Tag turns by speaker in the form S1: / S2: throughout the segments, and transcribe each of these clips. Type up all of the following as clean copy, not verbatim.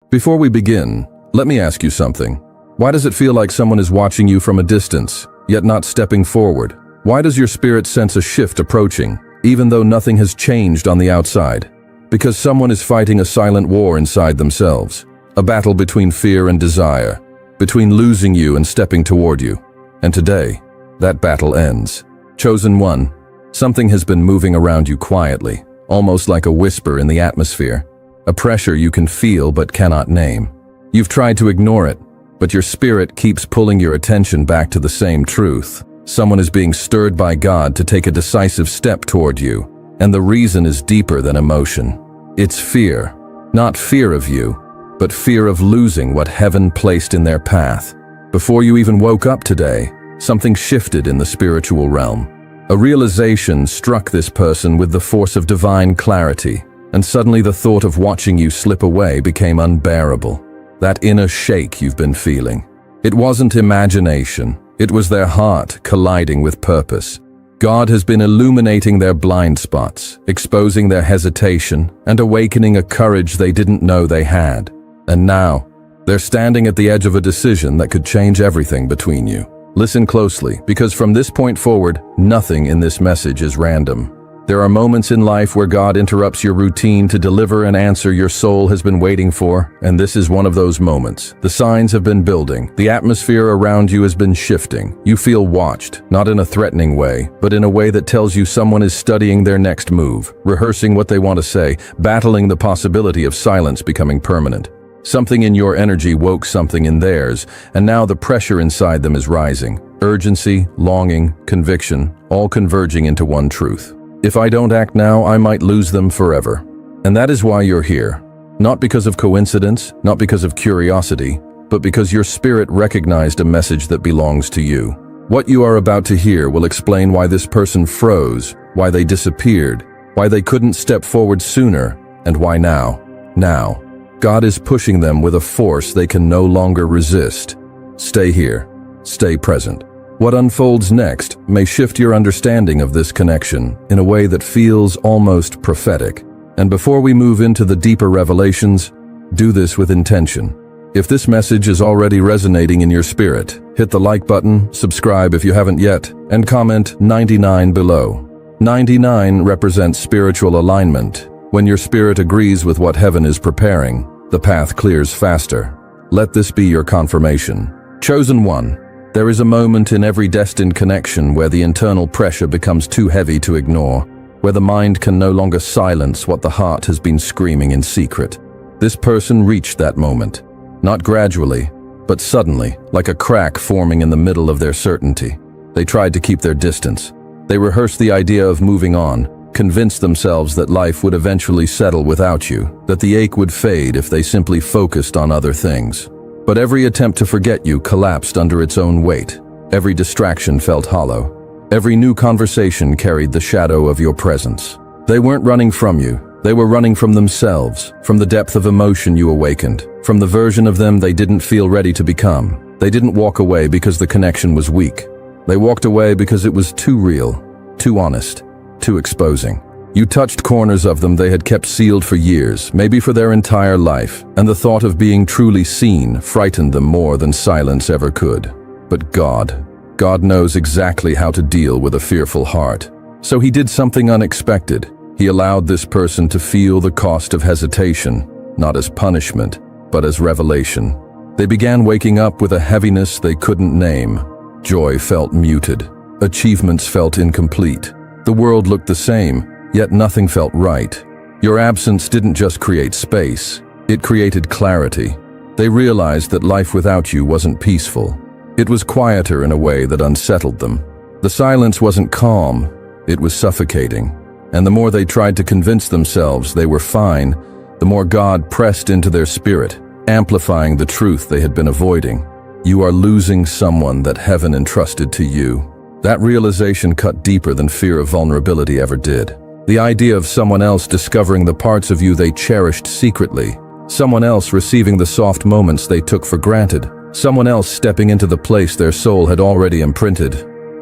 S1: Before we begin, let me ask you something. Why does it feel like someone is watching you from a distance, yet not stepping forward? Why does your spirit sense a shift approaching, even though nothing has changed on the outside? Because someone is fighting a silent war inside themselves, a battle between fear and desire, between losing you and stepping toward you. And today, that battle ends. Chosen one, something has been moving around you quietly, almost like a whisper in the atmosphere, a pressure you can feel but cannot name. You've tried to ignore it, but your spirit keeps pulling your attention back to the same truth. Someone is being stirred by God to take a decisive step toward you, and the reason is deeper than emotion. It's fear. Not fear of you, but fear of losing what heaven placed in their path. Before you even woke up today, something shifted in the spiritual realm. A realization struck this person with the force of divine clarity, and suddenly the thought of watching you slip away became unbearable. That inner shake you've been feeling. It wasn't imagination, it was their heart colliding with purpose. God has been illuminating their blind spots, exposing their hesitation, and awakening a courage they didn't know they had. And now, they're standing at the edge of a decision that could change everything between you. Listen closely, because from this point forward, nothing in this message is random. There are moments in life where God interrupts your routine to deliver an answer your soul has been waiting for, and this is one of those moments. The signs have been building. The atmosphere around you has been shifting. You feel watched, not in a threatening way, but in a way that tells you someone is studying their next move, rehearsing what they want to say, battling the possibility of silence becoming permanent. Something in your energy woke something in theirs, and now the pressure inside them is rising. Urgency, longing, conviction, all converging into one truth. If I don't act now, I might lose them forever. And that is why you're here. Not because of coincidence, not because of curiosity, but because your spirit recognized a message that belongs to you. What you are about to hear will explain why this person froze, why they disappeared, why they couldn't step forward sooner, and why now. Now. God is pushing them with a force they can no longer resist. Stay here. Stay present. What unfolds next may shift your understanding of this connection in a way that feels almost prophetic. And before we move into the deeper revelations, do this with intention. If this message is already resonating in your spirit, hit the like button, subscribe if you haven't yet, and comment 99 below. 99 represents spiritual alignment. When your spirit agrees with what heaven is preparing, the path clears faster. Let this be your confirmation. Chosen one, there is a moment in every destined connection where the internal pressure becomes too heavy to ignore, where the mind can no longer silence what the heart has been screaming in secret. This person reached that moment, not gradually, but suddenly, like a crack forming in the middle of their certainty. They tried to keep their distance. They rehearsed the idea of moving on, convinced themselves that life would eventually settle without you, that the ache would fade if they simply focused on other things. But every attempt to forget you collapsed under its own weight. Every distraction felt hollow. Every new conversation carried the shadow of your presence. They weren't running from you. They were running from themselves, from the depth of emotion you awakened, from the version of them they didn't feel ready to become. They didn't walk away because the connection was weak. They walked away because it was too real, too honest, too exposing. You touched corners of them they had kept sealed for years, maybe for their entire life, and the thought of being truly seen frightened them more than silence ever could. But God knows exactly how to deal with a fearful heart. So he did something unexpected. He allowed this person to feel the cost of hesitation, not as punishment, but as revelation. They began waking up with a heaviness they couldn't name. Joy felt muted. Achievements felt incomplete. The world looked the same, yet nothing felt right. Your absence didn't just create space, it created clarity. They realized that life without you wasn't peaceful. It was quieter in a way that unsettled them. The silence wasn't calm, it was suffocating. And the more they tried to convince themselves they were fine, the more God pressed into their spirit, amplifying the truth they had been avoiding. You are losing someone that heaven entrusted to you. That realization cut deeper than fear of vulnerability ever did. The idea of someone else discovering the parts of you they cherished secretly, someone else receiving the soft moments they took for granted, someone else stepping into the place their soul had already imprinted.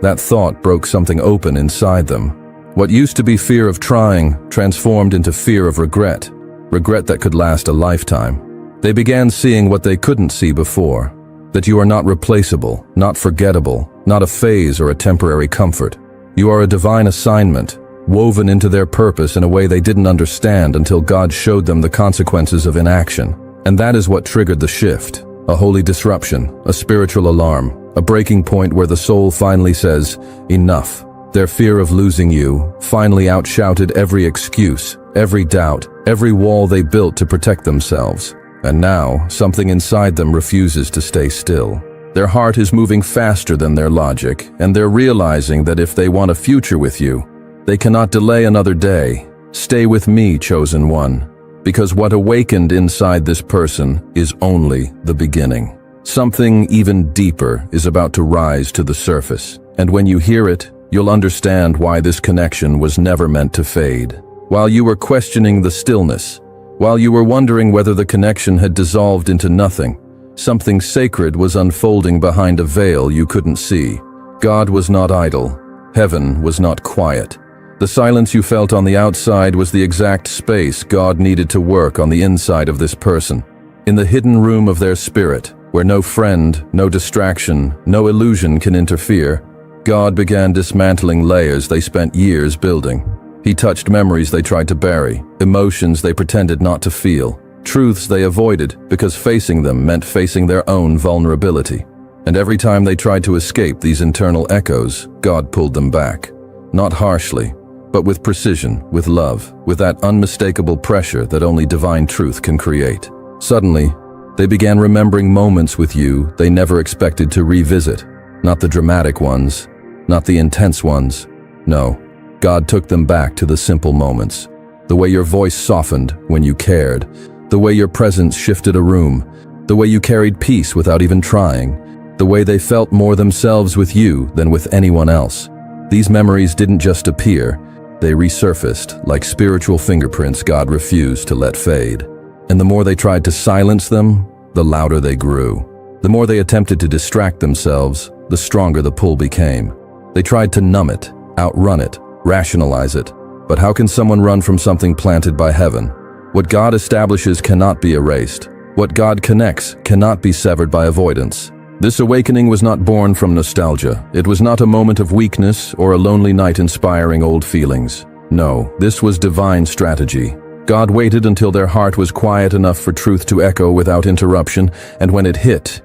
S1: That thought broke something open inside them. What used to be fear of trying transformed into fear of regret, regret that could last a lifetime. They began seeing what they couldn't see before, that you are not replaceable, not forgettable, not a phase or a temporary comfort. You are a divine assignment, woven into their purpose in a way they didn't understand until God showed them the consequences of inaction. And that is what triggered the shift. A holy disruption, a spiritual alarm, a breaking point where the soul finally says, enough. Their fear of losing you finally outshouted every excuse, every doubt, every wall they built to protect themselves. And now, something inside them refuses to stay still. Their heart is moving faster than their logic, and they're realizing that if they want a future with you, they cannot delay another day. Stay with me, chosen one, because what awakened inside this person is only the beginning. Something even deeper is about to rise to the surface, and when you hear it, you'll understand why this connection was never meant to fade. While you were questioning the stillness, while you were wondering whether the connection had dissolved into nothing, something sacred was unfolding behind a veil you couldn't see. God was not idle. Heaven was not quiet. The silence you felt on the outside was the exact space God needed to work on the inside of this person. In the hidden room of their spirit, where no friend, no distraction, no illusion can interfere, God began dismantling layers they spent years building. He touched memories they tried to bury, emotions they pretended not to feel, truths they avoided because facing them meant facing their own vulnerability. And every time they tried to escape these internal echoes, God pulled them back. Not harshly, but with precision, with love, with that unmistakable pressure that only divine truth can create. Suddenly, they began remembering moments with you they never expected to revisit. Not the dramatic ones, not the intense ones. No, God took them back to the simple moments. The way your voice softened when you cared, the way your presence shifted a room, the way you carried peace without even trying, the way they felt more themselves with you than with anyone else. These memories didn't just appear, they resurfaced like spiritual fingerprints God refused to let fade. And the more they tried to silence them, the louder they grew. The more they attempted to distract themselves, the stronger the pull became. They tried to numb it, outrun it, rationalize it. But how can someone run from something planted by heaven? What God establishes cannot be erased. What God connects cannot be severed by avoidance. This awakening was not born from nostalgia. It was not a moment of weakness or a lonely night inspiring old feelings. No, this was divine strategy. God waited until their heart was quiet enough for truth to echo without interruption, and when it hit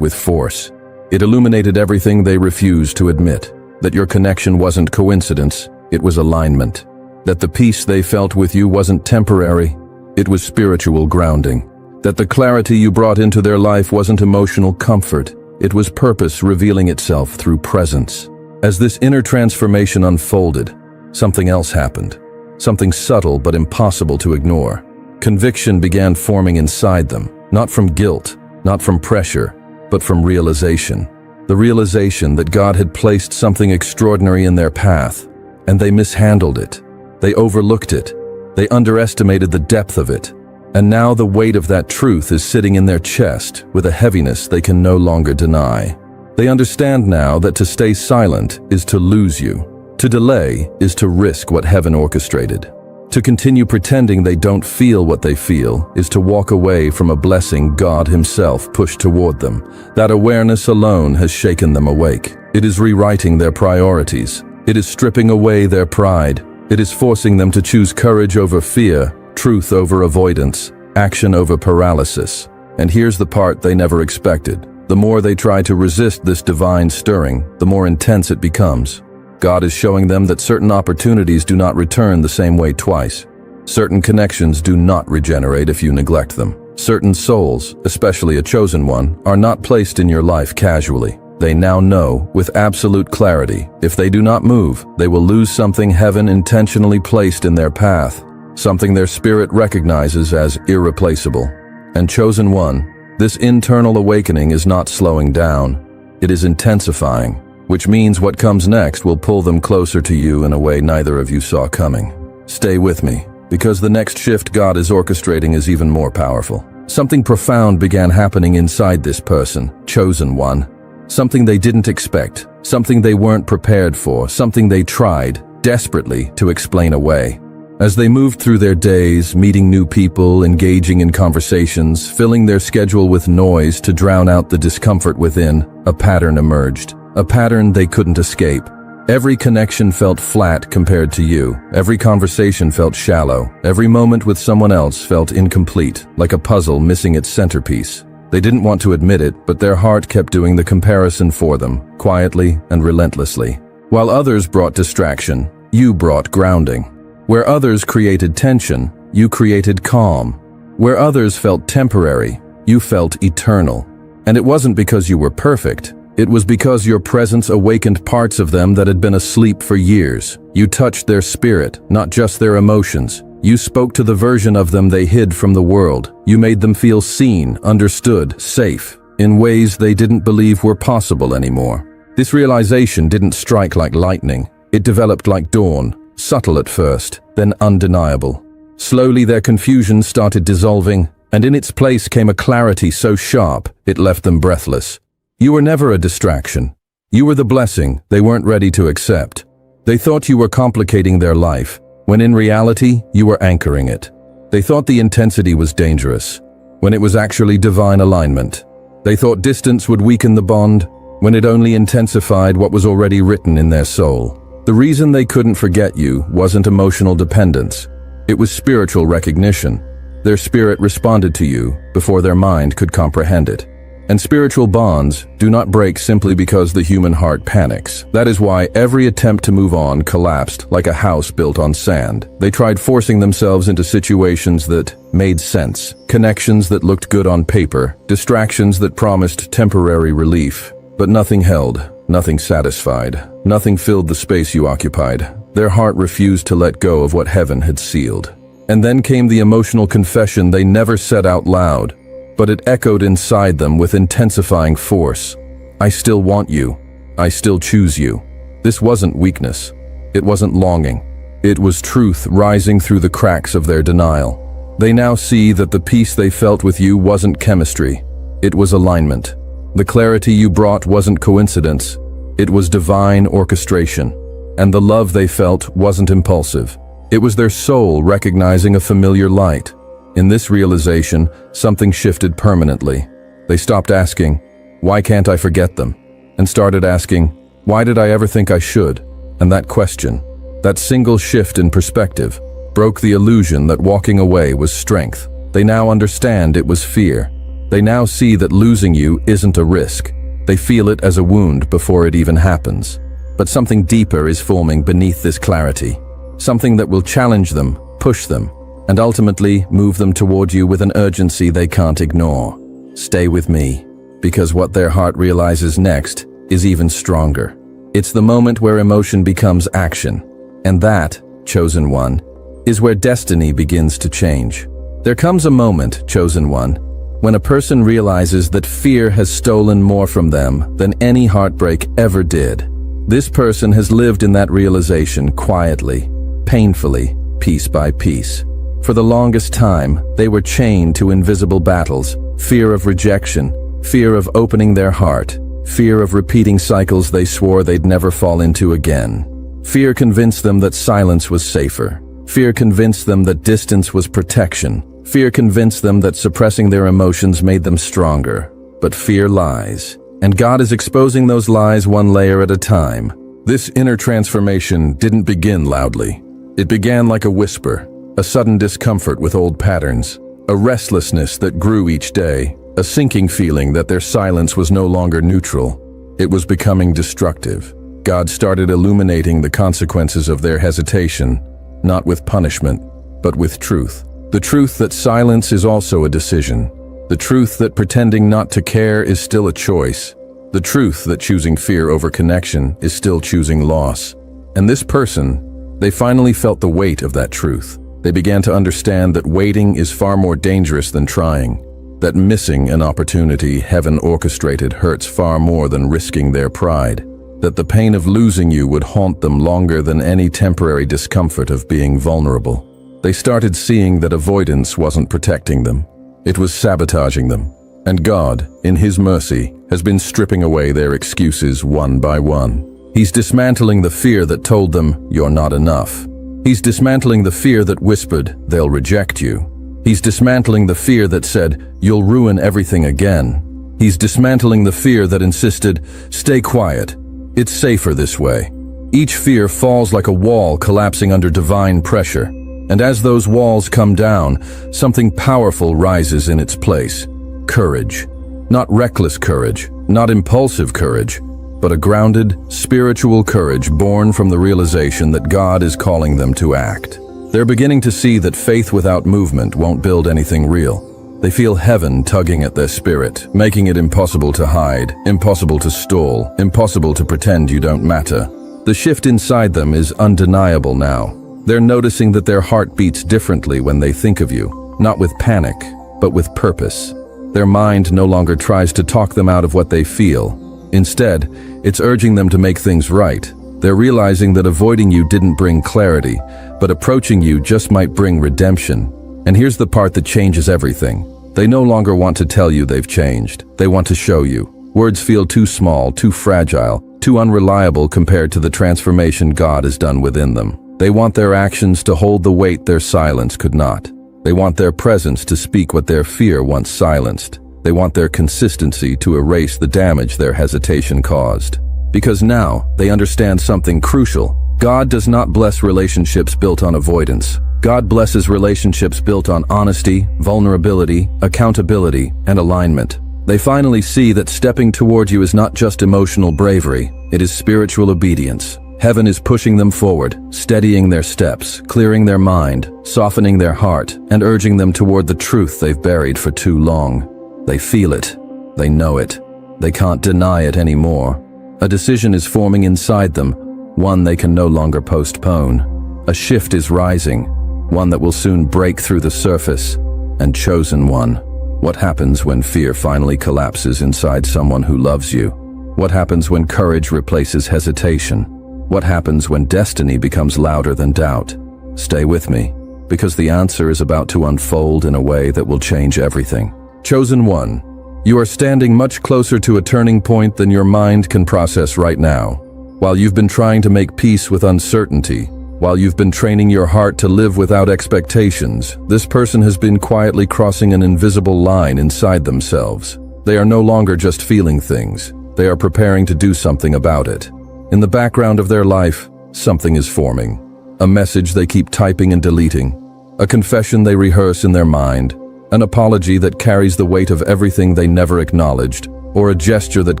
S1: with force. It illuminated everything they refused to admit. That your connection wasn't coincidence, it was alignment. That the peace they felt with you wasn't temporary, it was spiritual grounding. That the clarity you brought into their life wasn't emotional comfort, it was purpose revealing itself through presence. As this inner transformation unfolded, something else happened. Something subtle but impossible to ignore. Conviction began forming inside them, not from guilt, not from pressure, but from realization. The realization that God had placed something extraordinary in their path, and they mishandled it. They overlooked it. They underestimated the depth of it. And now the weight of that truth is sitting in their chest with a heaviness they can no longer deny. They understand now that to stay silent is to lose you. To delay is to risk what heaven orchestrated. To continue pretending they don't feel what they feel is to walk away from a blessing God Himself pushed toward them. That awareness alone has shaken them awake. It is rewriting their priorities. It is stripping away their pride. It is forcing them to choose courage over fear, truth over avoidance, action over paralysis. And here's the part they never expected. The more they try to resist this divine stirring, the more intense it becomes. God is showing them that certain opportunities do not return the same way twice. Certain connections do not regenerate if you neglect them. Certain souls, especially a chosen one, are not placed in your life casually. They now know, with absolute clarity, if they do not move, they will lose something heaven intentionally placed in their path, something their spirit recognizes as irreplaceable. And chosen one, this internal awakening is not slowing down. It is intensifying. Which means what comes next will pull them closer to you in a way neither of you saw coming. Stay with me, because the next shift God is orchestrating is even more powerful. Something profound began happening inside this person, chosen one. Something they didn't expect, something they weren't prepared for, something they tried, desperately, to explain away. As they moved through their days, meeting new people, engaging in conversations, filling their schedule with noise to drown out the discomfort within, a pattern emerged. A pattern they couldn't escape. Every connection felt flat compared to you. Every conversation felt shallow. Every moment with someone else felt incomplete, like a puzzle missing its centerpiece. They didn't want to admit it, but their heart kept doing the comparison for them, quietly and relentlessly. While others brought distraction, you brought grounding. Where others created tension, you created calm. Where others felt temporary, you felt eternal. And it wasn't because you were perfect. It was because your presence awakened parts of them that had been asleep for years. You touched their spirit, not just their emotions. You spoke to the version of them they hid from the world. You made them feel seen, understood, safe, in ways they didn't believe were possible anymore. This realization didn't strike like lightning. It developed like dawn. Subtle at first, then undeniable. Slowly their confusion started dissolving, and in its place came a clarity so sharp it left them breathless. You were never a distraction. You were the blessing they weren't ready to accept. They thought you were complicating their life, when in reality you were anchoring it. They thought the intensity was dangerous, when it was actually divine alignment. They thought distance would weaken the bond, when it only intensified what was already written in their soul. The reason they couldn't forget you wasn't emotional dependence. It was spiritual recognition. Their spirit responded to you before their mind could comprehend it. And spiritual bonds do not break simply because the human heart panics. That is why every attempt to move on collapsed like a house built on sand. They tried forcing themselves into situations that made sense, connections that looked good on paper, distractions that promised temporary relief. But nothing held. Nothing satisfied. Nothing filled the space you occupied. Their heart refused to let go of what heaven had sealed. And then came the emotional confession they never said out loud, but it echoed inside them with intensifying force. I still want you. I still choose you. This wasn't weakness. It wasn't longing. It was truth rising through the cracks of their denial. They now see that the peace they felt with you wasn't chemistry. It was alignment. The clarity you brought wasn't coincidence, it was divine orchestration. And the love they felt wasn't impulsive. It was their soul recognizing a familiar light. In this realization, something shifted permanently. They stopped asking, "Why can't I forget them?" and started asking, "Why did I ever think I should?" And that question, that single shift in perspective, broke the illusion that walking away was strength. They now understand it was fear. They now see that losing you isn't a risk. They feel it as a wound before it even happens. But something deeper is forming beneath this clarity. Something that will challenge them, push them, and ultimately move them toward you with an urgency they can't ignore. Stay with me, because what their heart realizes next is even stronger. It's the moment where emotion becomes action, and that, chosen one, is where destiny begins to change. There comes a moment, chosen one, when a person realizes that fear has stolen more from them than any heartbreak ever did. This person has lived in that realization quietly, painfully, piece by piece. For the longest time, they were chained to invisible battles, fear of rejection, fear of opening their heart, fear of repeating cycles they swore they'd never fall into again. Fear convinced them that silence was safer. Fear convinced them that distance was protection. Fear convinced them that suppressing their emotions made them stronger. But fear lies, and God is exposing those lies one layer at a time. This inner transformation didn't begin loudly. It began like a whisper, a sudden discomfort with old patterns, a restlessness that grew each day, a sinking feeling that their silence was no longer neutral. It was becoming destructive. God started illuminating the consequences of their hesitation, not with punishment, but with truth. The truth that silence is also a decision. The truth that pretending not to care is still a choice. The truth that choosing fear over connection is still choosing loss. And this person, they finally felt the weight of that truth. They began to understand that waiting is far more dangerous than trying, that missing an opportunity heaven orchestrated hurts far more than risking their pride, that the pain of losing you would haunt them longer than any temporary discomfort of being vulnerable. They started seeing that avoidance wasn't protecting them. It was sabotaging them. And God, in His mercy, has been stripping away their excuses one by one. He's dismantling the fear that told them, "You're not enough." He's dismantling the fear that whispered, they'll reject you. He's dismantling the fear that said, you'll ruin everything again. He's dismantling the fear that insisted, stay quiet. It's safer this way. Each fear falls like a wall collapsing under divine pressure. And as those walls come down, something powerful rises in its place. Courage. Not reckless courage, not impulsive courage, but a grounded, spiritual courage born from the realization that God is calling them to act. They're beginning to see that faith without movement won't build anything real. They feel heaven tugging at their spirit, making it impossible to hide, impossible to stall, impossible to pretend you don't matter. The shift inside them is undeniable now. They're noticing that their heart beats differently when they think of you, not with panic, but with purpose. Their mind no longer tries to talk them out of what they feel. Instead, it's urging them to make things right. They're realizing that avoiding you didn't bring clarity, but approaching you just might bring redemption. And here's the part that changes everything. They no longer want to tell you they've changed. They want to show you. Words feel too small, too fragile, too unreliable compared to the transformation God has done within them. They want their actions to hold the weight their silence could not. They want their presence to speak what their fear once silenced. They want their consistency to erase the damage their hesitation caused. Because now, they understand something crucial. God does not bless relationships built on avoidance. God blesses relationships built on honesty, vulnerability, accountability, and alignment. They finally see that stepping toward you is not just emotional bravery, it is spiritual obedience. Heaven is pushing them forward, steadying their steps, clearing their mind, softening their heart, and urging them toward the truth they've buried for too long. They feel it. They know it. They can't deny it anymore. A decision is forming inside them, one they can no longer postpone. A shift is rising, one that will soon break through the surface, and chosen one. What happens when fear finally collapses inside someone who loves you? What happens when courage replaces hesitation? What happens when destiny becomes louder than doubt? Stay with me, because the answer is about to unfold in a way that will change everything. Chosen one, you are standing much closer to a turning point than your mind can process right now. While you've been trying to make peace with uncertainty, while you've been training your heart to live without expectations, this person has been quietly crossing an invisible line inside themselves. They are no longer just feeling things. They are preparing to do something about it. In the background of their life, something is forming. A message they keep typing and deleting. A confession they rehearse in their mind. An apology that carries the weight of everything they never acknowledged, or a gesture that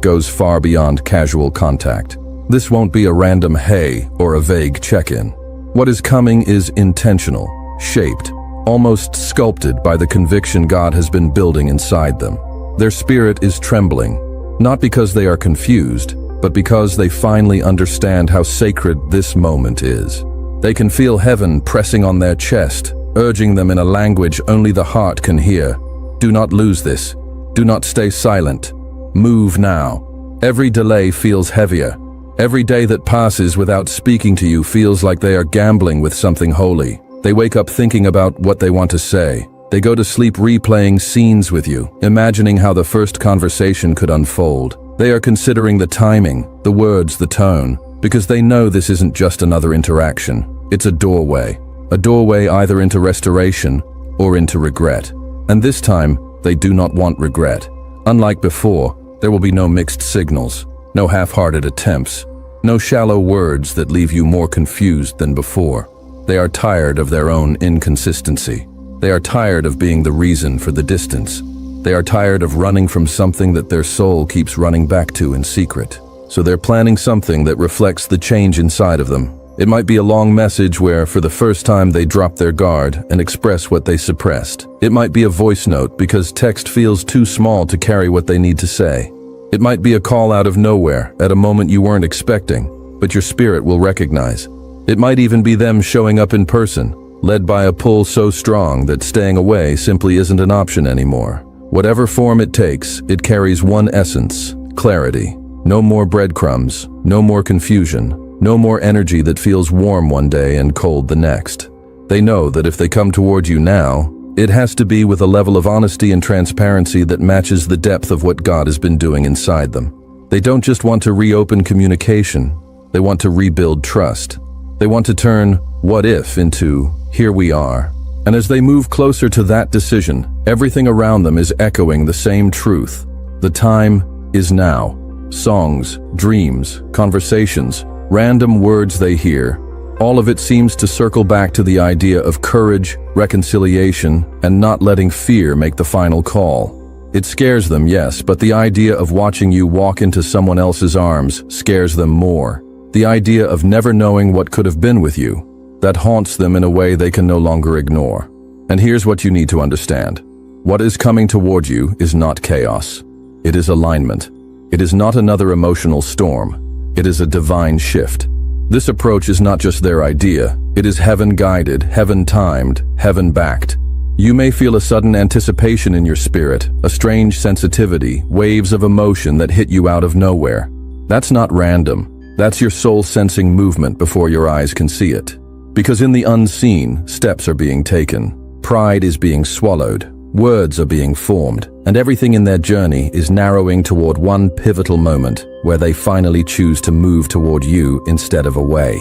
S1: goes far beyond casual contact. This won't be a random hey or a vague check-in. What is coming is intentional, shaped, almost sculpted by the conviction God has been building inside them. Their spirit is trembling, not because they are confused, but because they finally understand how sacred this moment is. They can feel heaven pressing on their chest, urging them in a language only the heart can hear. Do not lose this. Do not stay silent. Move now. Every delay feels heavier. Every day that passes without speaking to you feels like they are gambling with something holy. They wake up thinking about what they want to say. They go to sleep replaying scenes with you, imagining how the first conversation could unfold. They are considering the timing, the words, the tone, because they know this isn't just another interaction. It's a doorway either into restoration or into regret. And this time, they do not want regret. Unlike before, there will be no mixed signals, no half-hearted attempts, no shallow words that leave you more confused than before. They are tired of their own inconsistency. They are tired of being the reason for the distance. They are tired of running from something that their soul keeps running back to in secret. So they're planning something that reflects the change inside of them. It might be a long message where, for the first time, they drop their guard and express what they suppressed. It might be a voice note because text feels too small to carry what they need to say. It might be a call out of nowhere at a moment you weren't expecting, but your spirit will recognize. It might even be them showing up in person, led by a pull so strong that staying away simply isn't an option anymore. Whatever form it takes, it carries one essence: clarity. No more breadcrumbs, no more confusion. No more energy that feels warm one day and cold the next. They know that if they come toward you now, it has to be with a level of honesty and transparency that matches the depth of what God has been doing inside them. They don't just want to reopen communication, they want to rebuild trust. They want to turn what if into here we are. And as they move closer to that decision, everything around them is echoing the same truth. The time is now. Songs, dreams, conversations, random words they hear, all of it seems to circle back to the idea of courage, reconciliation, and not letting fear make the final call. It scares them, yes, but the idea of watching you walk into someone else's arms scares them more. The idea of never knowing what could have been with you, that haunts them in a way they can no longer ignore. And here's what you need to understand. What is coming toward you is not chaos. It is alignment. It is not another emotional storm. It is a divine shift. This approach is not just their idea. It is heaven-guided, heaven-timed, heaven-backed. You may feel a sudden anticipation in your spirit, a strange sensitivity, waves of emotion that hit you out of nowhere. That's not random. That's your soul sensing movement before your eyes can see it. Because in the unseen, steps are being taken. Pride is being swallowed. Words are being formed. And everything in their journey is narrowing toward one pivotal moment where they finally choose to move toward you instead of away.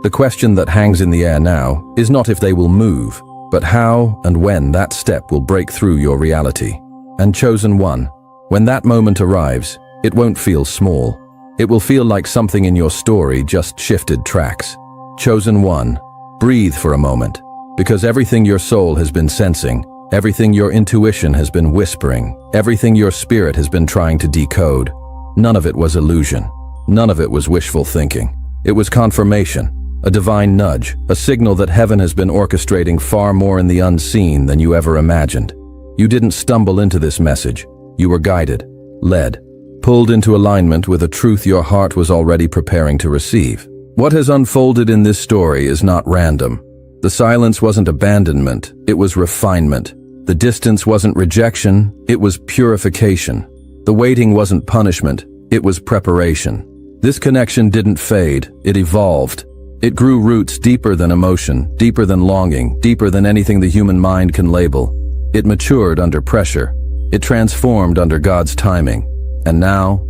S1: The question that hangs in the air now is not if they will move, but how and when that step will break through your reality. And chosen one, when that moment arrives, it won't feel small. It will feel like something in your story just shifted tracks. Chosen one, breathe for a moment, because everything your soul has been sensing, everything your intuition has been whispering, everything your spirit has been trying to decode, none of it was illusion. None of it was wishful thinking. It was confirmation. A divine nudge, a signal that heaven has been orchestrating far more in the unseen than you ever imagined. You didn't stumble into this message. You were guided, led, pulled into alignment with a truth your heart was already preparing to receive. What has unfolded in this story is not random. The silence wasn't abandonment, it was refinement. The distance wasn't rejection, it was purification. The waiting wasn't punishment, it was preparation. This connection didn't fade, it evolved. It grew roots deeper than emotion, deeper than longing, deeper than anything the human mind can label. It matured under pressure. It transformed under God's timing. And now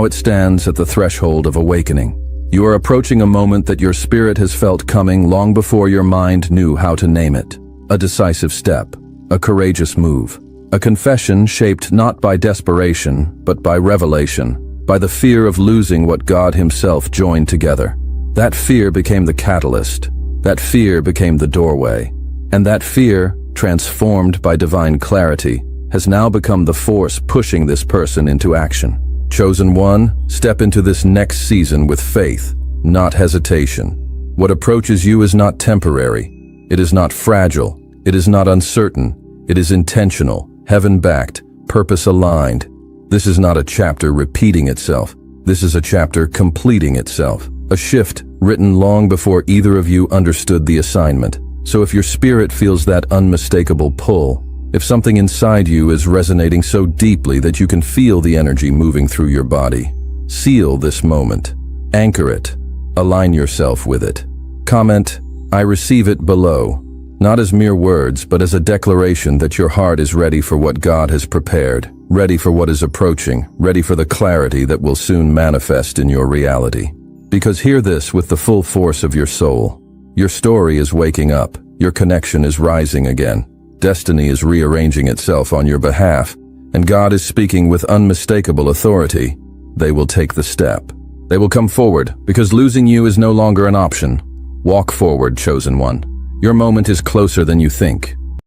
S1: it stands at the threshold of awakening. You are approaching a moment that your spirit has felt coming long before your mind knew how to name it. A decisive step, a courageous move, a confession shaped not by desperation, but by revelation, by the fear of losing what God Himself joined together. That fear became the catalyst. That fear became the doorway. And that fear, transformed by divine clarity, has now become the force pushing this person into action. Chosen one, step into this next season with faith, not hesitation. What approaches you is not temporary. It is not fragile. It is not uncertain. It is intentional, heaven-backed, purpose-aligned. This is not a chapter repeating itself. This is a chapter completing itself. A shift written long before either of you understood the assignment. So if your spirit feels that unmistakable pull, if something inside you is resonating so deeply that you can feel the energy moving through your body, seal this moment. Anchor it. Align yourself with it. Comment, "I receive it" below, not as mere words, but as a declaration that your heart is ready for what God has prepared, ready for what is approaching, ready for the clarity that will soon manifest in your reality. Because hear this with the full force of your soul. Your story is waking up. Your connection is rising again. Destiny is rearranging itself on your behalf, and God is speaking with unmistakable authority. They will take the step. They will come forward, because losing you is no longer an option. Walk forward, chosen one. Your moment is closer than you think.